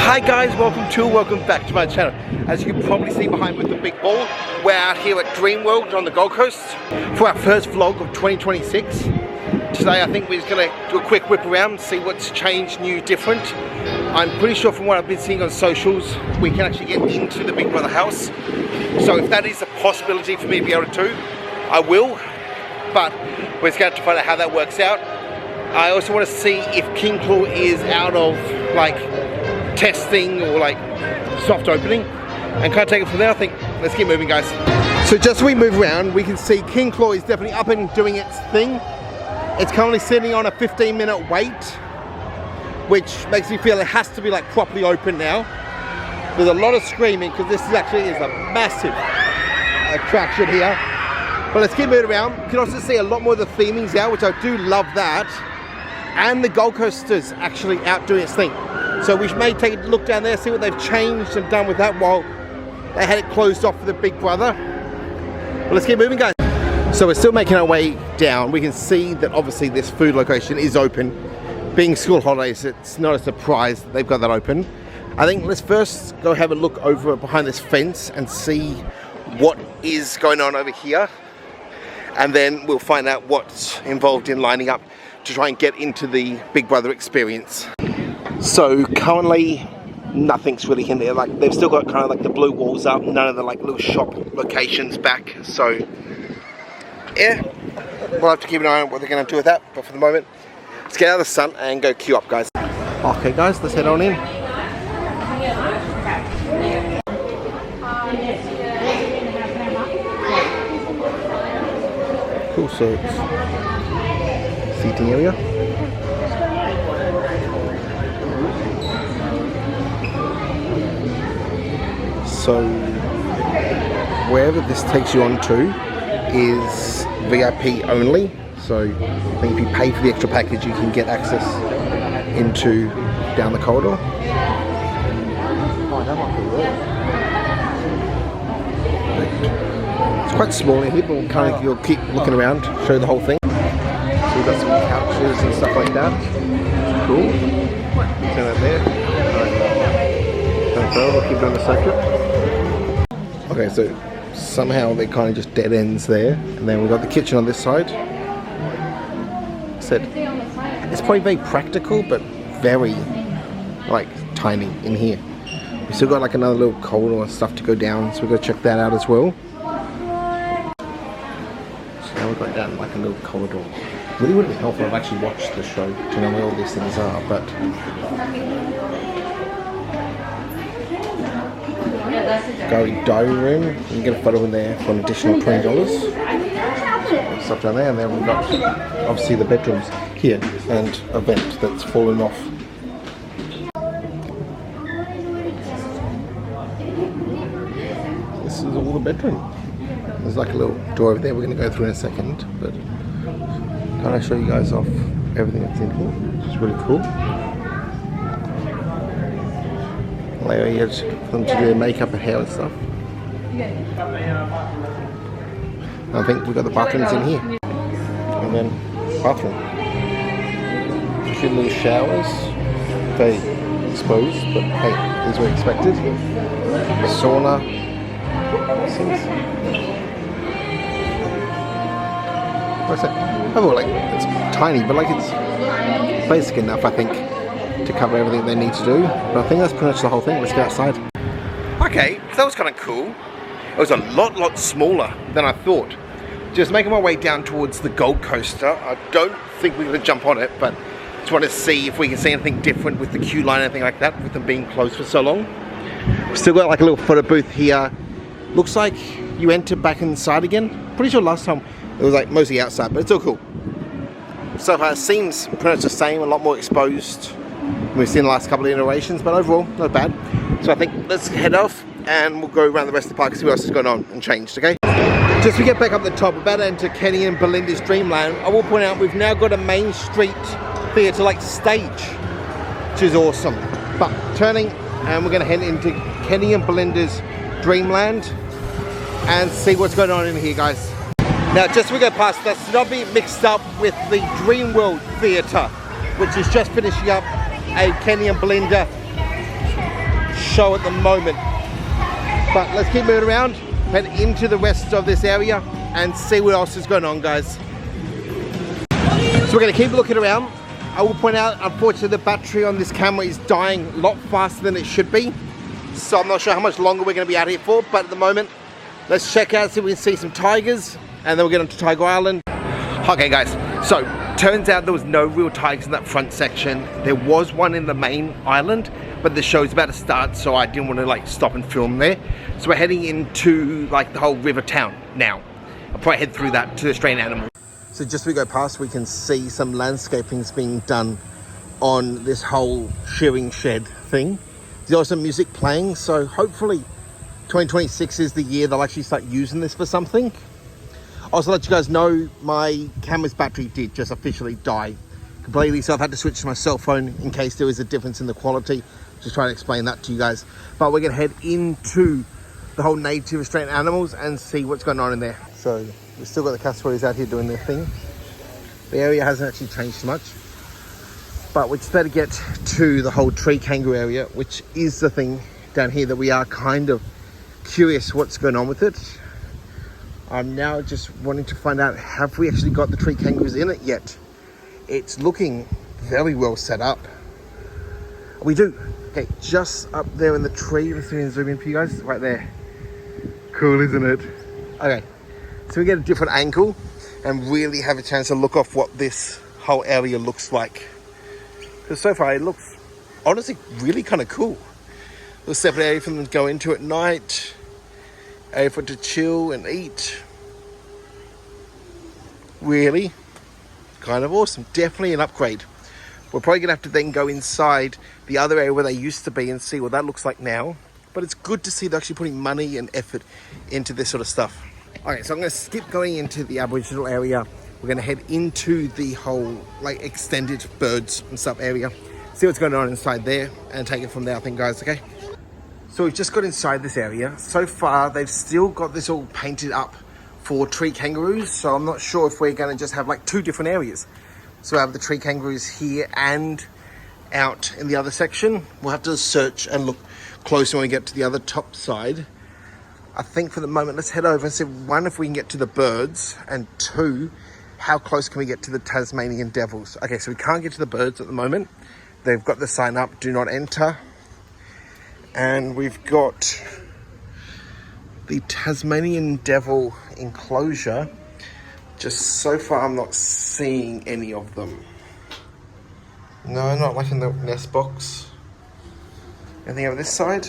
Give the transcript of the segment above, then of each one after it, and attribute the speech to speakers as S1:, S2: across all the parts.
S1: Hi guys, welcome back to my channel. As you can probably see behind with the big ball, we're out here at Dreamworld on the Gold Coast for our first vlog of 2026. Today I think we're just going to do a quick whip around, see what's changed, new, different. I'm pretty sure from what I've been seeing on socials, we can actually get into the Big Brother house. So if that is a possibility for me to be able to do, I will. But we're just going to find out how that works out. I also want to see if King Claw is out of like testing or like soft opening and kind of take it from there. I think let's keep moving, guys. So just as we move around, we can see King Claw is definitely up and doing its thing. It's currently sitting on a 15-minute wait, which makes me feel it has to be like properly open now. There's a lot of screaming because this is actually a massive attraction here. But let's keep moving around. You can also see a lot more of the themings out, which I do love that. And the Gold Coaster's actually out doing its thing. So we may take a look down there, see what they've changed and done with that while they had it closed off for the Big Brother. But let's keep moving, guys. So we're still making our way down. We can see that obviously this food location is open. Being school holidays, it's not a surprise that they've got that open. I think let's first go have a look over behind this fence and see what is going on over here. And then we'll find out what's involved in lining up to try and get into the Big Brother experience. So currently nothing's really in there. Like they've still got kind of like the blue walls up, none of the like little shop locations back. So yeah, we'll have to keep an eye on what they're going to do with that. But for the moment, let's get out of the sun and go queue up, guys. Okay guys, let's head on in. Cool, so it's seating area. So wherever this takes you on to is VIP only. So I think if you pay for the extra package, you can get access into down the corridor. Oh, that might be right. It's quite small in here, but we'll kind of you'll keep looking around, show you the whole thing. So we've got some couches and stuff like that. Cool. Turn that there. We'll keep doing the circuit. Okay, so somehow they're kind of just dead ends there, and then we've got the kitchen on this side. Said it's probably very practical, but very like tiny in here. We still got like another little corridor and stuff to go down, so we've got to check that out as well. So now we're going down like a little corridor. Really wouldn't be helpful if I actually watched the show to know where all these things are, but. Go dining room, you can get a photo in there for an additional $20. Stuff down there, and then we've got obviously the bedrooms here and a vent that's fallen off. This is all the bedroom. There's like a little door over there we're going to go through in a second, but can I show you guys off everything that's in here, which is really cool. Area for them to do their makeup and hair and stuff. I think we've got the bathrooms in here. And then bathroom. A few little showers. Very exposed, but hey, these were expected. Sauna. What's that? Oh, like it's tiny, but like it's basic enough, I think, to cover everything they need to do. But I think that's pretty much the whole thing. Let's get outside. Okay, so that was kind of cool. It was a lot smaller than I thought. Just making my way down towards the Gold Coaster. I don't think we're going to jump on it, but just want to see if we can see anything different with the queue line, anything like that, with them being closed for so long. We've still got like a little photo booth here. Looks like you enter back inside again. Pretty sure last time it was like mostly outside, but it's all cool. So far it seems pretty much the same, a lot more exposed. We've seen the last couple of iterations, but overall, not bad. So I think let's head off and we'll go around the rest of the park and see what else has gone on and changed, okay? Just to get back up the top, about to enter Kenny and Belinda's Dreamland, I will point out we've now got a Main Street theatre like stage, which is awesome. But turning, and we're going to head into Kenny and Belinda's Dreamland and see what's going on in here, guys. Now, just as we go past, let's not be mixed up with the Dreamworld Theatre, which is just finishing up a Kenny and Belinda show at the moment. But let's keep moving around, head into the rest of this area and see what else is going on, guys. So we're going to keep looking around. I will point out, unfortunately, the battery on this camera is dying a lot faster than it should be. So I'm not sure how much longer we're going to be out here for, but at the moment, let's check out, see if we can see some tigers, and then we'll get on to Tiger Island. Okay guys, so turns out there was no real tigers in that front section. There was one in the main island, but the show's about to start, so I didn't want to like stop and film there. So we're heading into like the whole river town now. I'll probably head through that to the Australian animals. So just as we go past, we can see some landscaping's being done on this whole shearing shed thing. There's also music playing, so hopefully 2026 is the year they'll actually start using this for something. Also, let you guys know, my camera's battery did just officially die completely, so I've had to switch to my cell phone in case there is a difference in the quality. Just trying to explain that to you guys. But we're gonna head into the whole native Australian animals and see what's going on in there. So we've still got the cassowaries out here doing their thing. The area hasn't actually changed much, but we just better get to the whole tree kangaroo area, which is the thing down here that we are kind of curious what's going on with it. I'm now just wanting to find out, have we actually got the tree kangaroos in it yet? It's looking very well set up. We do. Okay, just up there in the tree. Let's see if we can zoom in for you guys. Right there. Cool, isn't it? Okay, so we get a different angle and really have a chance to look off what this whole area looks like. Because so far it looks honestly really kind of cool. A separate area for them to go into at night. Area for to chill and eat. Really kind of awesome. Definitely an upgrade. We're probably gonna have to then go inside the other area where they used to be and see what that looks like now. But it's good to see they're actually putting money and effort into this sort of stuff. Okay, so I'm gonna skip going into the Aboriginal area. We're gonna head into the whole like extended birds and stuff area. See what's going on inside there and take it from there, I think, guys, okay? So we've just got inside this area. So far, they've still got this all painted up for tree kangaroos. So I'm not sure if we're gonna just have like two different areas. So we have the tree kangaroos here and out in the other section. We'll have to search and look closer when we get to the other top side. I think for the moment, let's head over and see, one, if we can get to the birds, and two, how close can we get to the Tasmanian devils? Okay, so we can't get to the birds at the moment. They've got the sign up, do not enter. And we've got the Tasmanian devil enclosure. Just so far, I'm not seeing any of them. No, not like in the nest box. Anything over this side?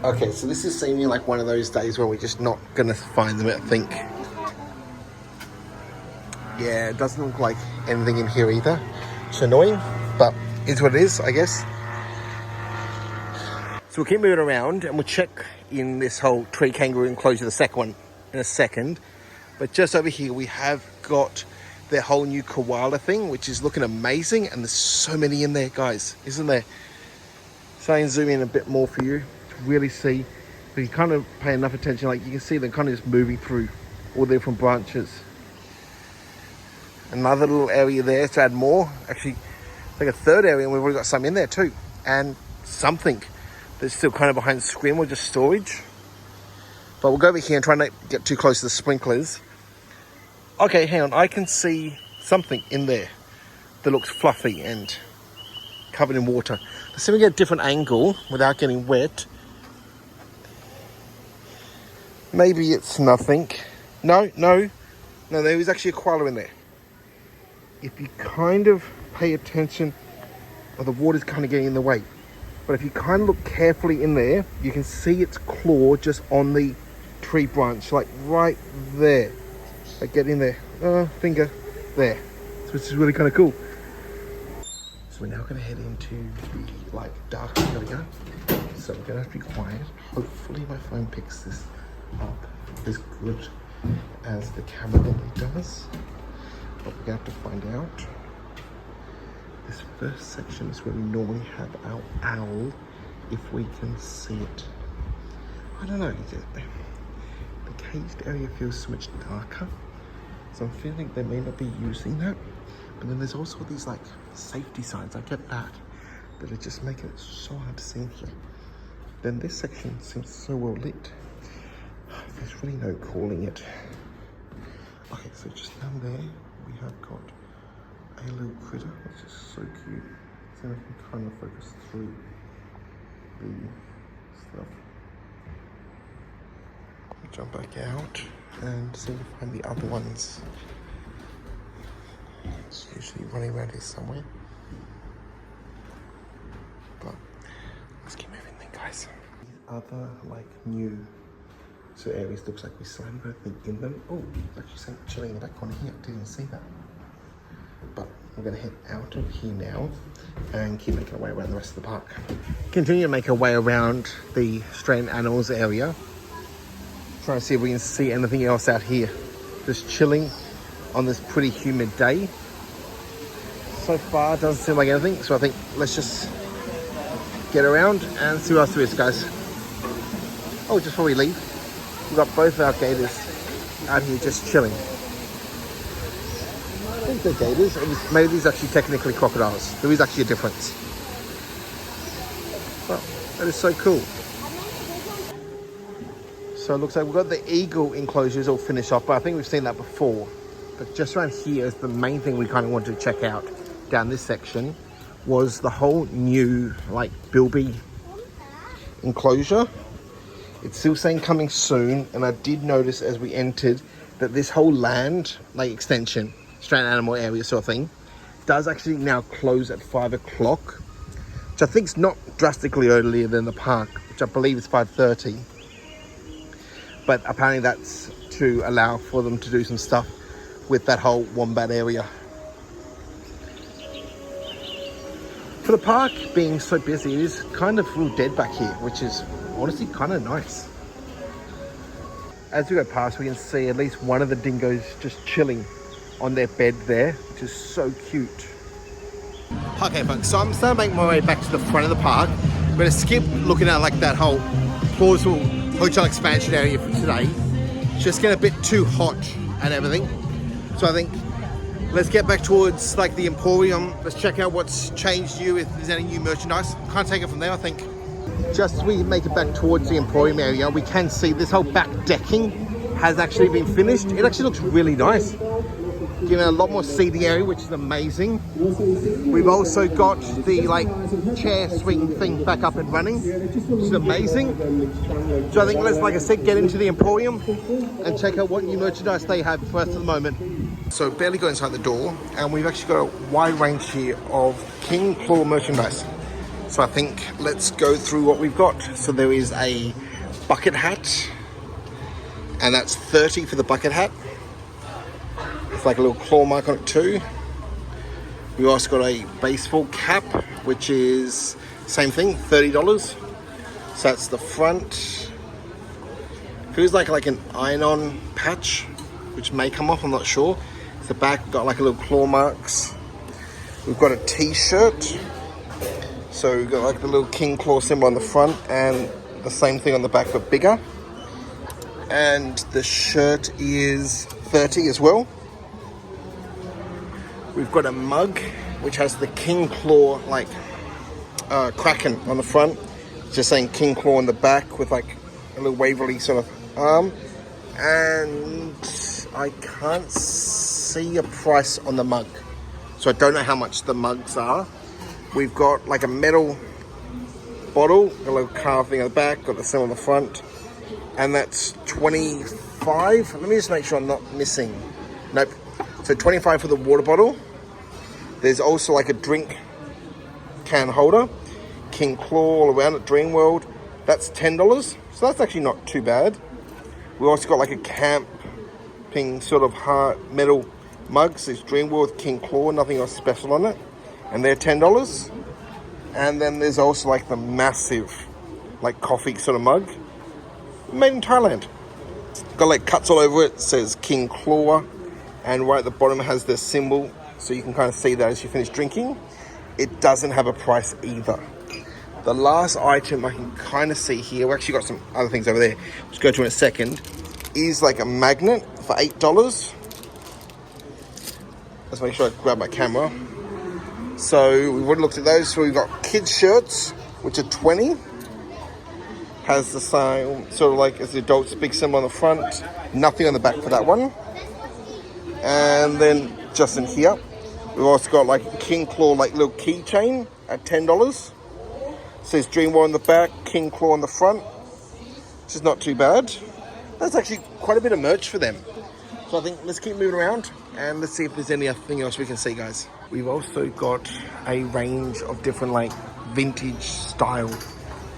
S1: Okay, so this is seeming like one of those days where we're just not gonna find them, I think. Yeah, it doesn't look like anything in here either. It's annoying, but it's what it is, I guess. So we'll keep moving around and we'll check in this whole tree kangaroo enclosure, the second one, in a second. But just over here, we have got their whole new koala thing, which is looking amazing. And there's so many in there, guys, isn't there? So I can zoom in a bit more for you to really see. But you kind of pay enough attention, like you can see they're kind of just moving through all the different branches. Another little area there to add more. Actually, like a third area, and we've already got some in there too. And something that's still kind of behind the screen, or just storage. But we'll go over here and try not to get too close to the sprinklers. Okay, hang on. I can see something in there that looks fluffy and covered in water. Let's see if we get a different angle without getting wet. Maybe it's nothing. No, there is actually a koala in there. If you kind of pay attention, the water's kind of getting in the way. But if you kind of look carefully in there, you can see its claw just on the tree branch, like right there. Like get in there, finger there. So this is really kind of cool. So we're now going to head into the like dark area. So we're going to have to be quiet. Hopefully my phone picks this up as good as the camera normally does. But we're going to have to find out. This first section is where we normally have our owl, if we can see it. I don't know, the caged area feels so much darker, so I'm feeling they may not be using that. But then there's also these like safety signs, I get that. but it's just making it so hard to see in here. Then this section seems so well lit. There's really no calling it. Okay, so just down there we have got a little critter, which is so cute. So I can kind of focus through the stuff. Jump back out and see if we find the other ones. It's usually running around here somewhere. But let's keep moving then, guys. Other like new areas looks like we still haven't got anything in them. Oh, actually something chilling in the back corner here. Didn't see that. But we're going to head out of here now and keep making our way around the rest of the park. Continue to make our way around the Australian animals area. Trying to see if we can see anything else out here. Just chilling on this pretty humid day. So far, it doesn't seem like anything. So I think let's just get around and see what else there is, guys. Oh, just before we leave, we've got both our gators out here just chilling. I think they're gators. Maybe these are actually technically crocodiles. There is actually a difference. Well, that is so cool. So it looks like we've got the eagle enclosures all finished off, but I think we've seen that before. But just around here is the main thing we kind of wanted to check out down this section was the whole new like bilby enclosure. It's still saying coming soon, and I did notice as we entered that this whole land like extension, Australian animal area sort of thing, does actually now close at 5 o'clock, which I think is not drastically earlier than the park, which I believe is 5:30. But apparently that's to allow for them to do some stuff with that whole wombat area. For the park being so busy, it is kind of real dead back here, which is honestly kind of nice. As we go past, we can see at least one of the dingoes just chilling on their bed there, which is so cute. Okay folks, so I'm starting to make my way back to the front of the park. I'm going to skip looking at like that whole plausible hotel expansion area for today. It's just getting a bit too hot and everything. So I think let's get back towards like the Emporium. Let's check out what's changed new, if there's any new merchandise. Can't take it from there, I think. Just as we make it back towards the Emporium area, we can see this whole back decking has actually been finished. It actually looks really nice. Giving it a lot more seating area, which is amazing. We've also got the like chair swing thing back up and running, which is amazing. So I think let's, like I said, get into the Emporium and check out what new merchandise they have for us at the moment. So barely got inside the door, and we've actually got a wide range here of King Claw merchandise. So I think let's go through what we've got. So there is a bucket hat, and that's $30 for the bucket hat. It's like a little claw mark on it too. We also got a baseball cap, which is same thing, $30. So that's the front. Feels like an iron-on patch, which may come off, I'm not sure. It's the back, we've got like a little claw marks. We've got a t-shirt. So we've got like the little King Claw symbol on the front and the same thing on the back but bigger. And the shirt is $30 as well. We've got a mug which has the King Claw like kraken on the front, just saying King Claw on the back with like a little waverly sort of arm. And I can't see a price on the mug, so I don't know how much the mugs are. We've got like a metal bottle, a little carving on the back, got the symbol on the front, and that's $25. Let me just make sure I'm not missing. Nope. So $25 for the water bottle. There's also like a drink can holder, King Claw all around at Dreamworld. That's $10. So that's actually not too bad. We also got like a camping sort of hard metal mug. So it's Dreamworld King Claw, nothing else special on it. And they're $10. And then there's also like the massive like coffee sort of mug, made in Thailand. Got like cuts all over it. It says King Claw, and right at the bottom it has the symbol, so you can kind of see that as you finish drinking. It doesn't have a price either. The last item I can kind of see here, we actually got some other things over there, let's go to in a second, is like a magnet for $8. Let's make sure I grab my camera. So we've already looked at those. So we've got kids shirts, which are 20. Has the same, sort of like as the adults, big symbol on the front. Nothing on the back for that one. And then just in here, we've also got like a King Claw, like little keychain at $10. Says Dreamworld on the back, King Claw on the front, which is not too bad. That's actually quite a bit of merch for them. So I think let's keep moving around and let's see if there's anything else we can see, guys. We've also got a range of different like vintage style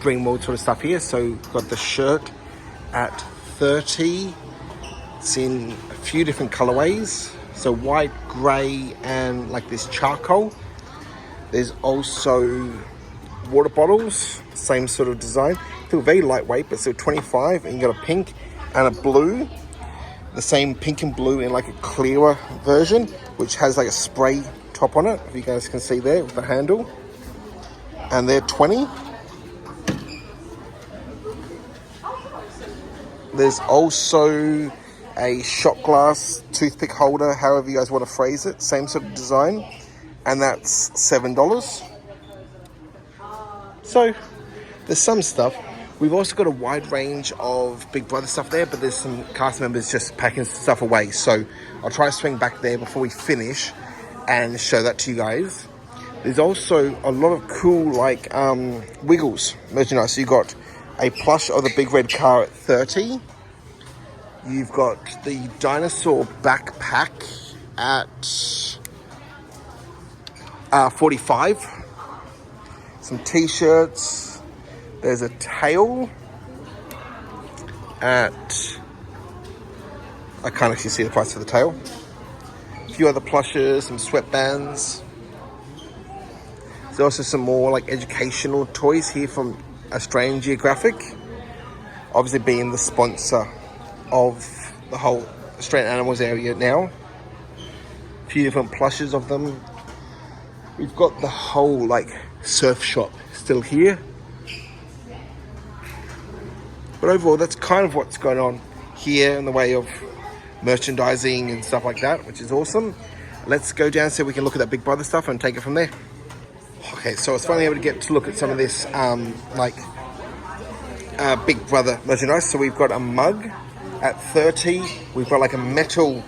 S1: Dreamworld sort of stuff here. So we've got the shirt at 30. It's in a few different colorways. So white, grey, and like this charcoal. There's also water bottles, same sort of design. Feel very lightweight, but still 25. And you got a pink and a blue. The same pink and blue in like a clearer version, which has like a spray top on it. If you guys can see there with the handle. And they're 20. There's also a shot glass toothpick holder, however you guys want to phrase it. Same sort of design. And that's $7. So there's some stuff. We've also got a wide range of Big Brother stuff there, but there's some cast members just packing stuff away. So I'll try to swing back there before we finish and show that to you guys. There's also a lot of cool like Wiggles merchandise. So you've got a plush of the big red car at 30. You've got the dinosaur backpack at 45. Some t-shirts. There's a tail at, I can't actually see the price for the tail. A few other plushes, some sweatbands. There's also some more like educational toys here from Australian Geographic. Obviously being the sponsor of the whole Australian Animals area now. A few different plushes of them. We've got the whole like surf shop still here. But overall, that's kind of what's going on here in the way of merchandising and stuff like that, which is awesome. Let's go down so we can look at that Big Brother stuff and take it from there. Okay, so I was finally able to get to look at some of this Big Brother merchandise. So we've got a mug at 30. We've got like a metal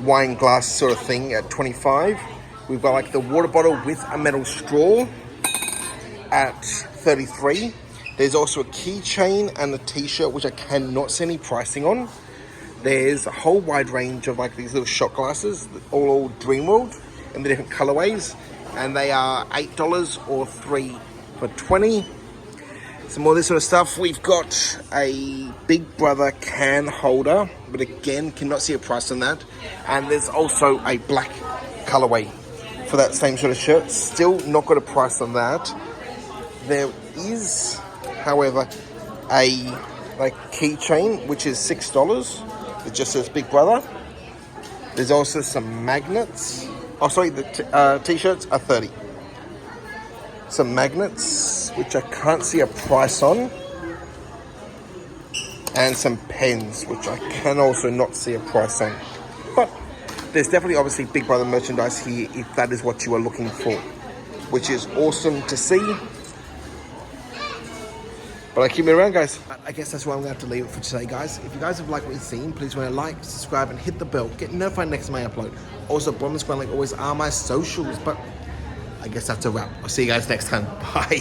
S1: wine glass sort of thing at 25. We've got like the water bottle with a metal straw at 33. There's also a keychain and a t-shirt, which I cannot see any pricing on. There's a whole wide range of like these little shot glasses, all Dreamworld in the different colorways. And they are $8 or 3 for 20. Some more of this sort of stuff. We've got a Big Brother can holder, but again, cannot see a price on that. And there's also a black colorway for that same sort of shirt. Still not got a price on that. There is, however, a like keychain, which is $6. It just says Big Brother. There's also some magnets. Oh, sorry, the t-shirts are 30. Some magnets, which I can't see a price on. And some pens, which I can also not see a price on. But there's definitely obviously Big Brother merchandise here if that is what you are looking for, which is awesome to see. But I keep it around, guys. I guess that's where I'm going to have to leave it for today, guys. If you guys have liked what you've seen, please want to like, subscribe, and hit the bell. Get notified next time I upload. Also, bottom screen, like always, are my socials. But I guess that's a wrap. I'll see you guys next time. Bye.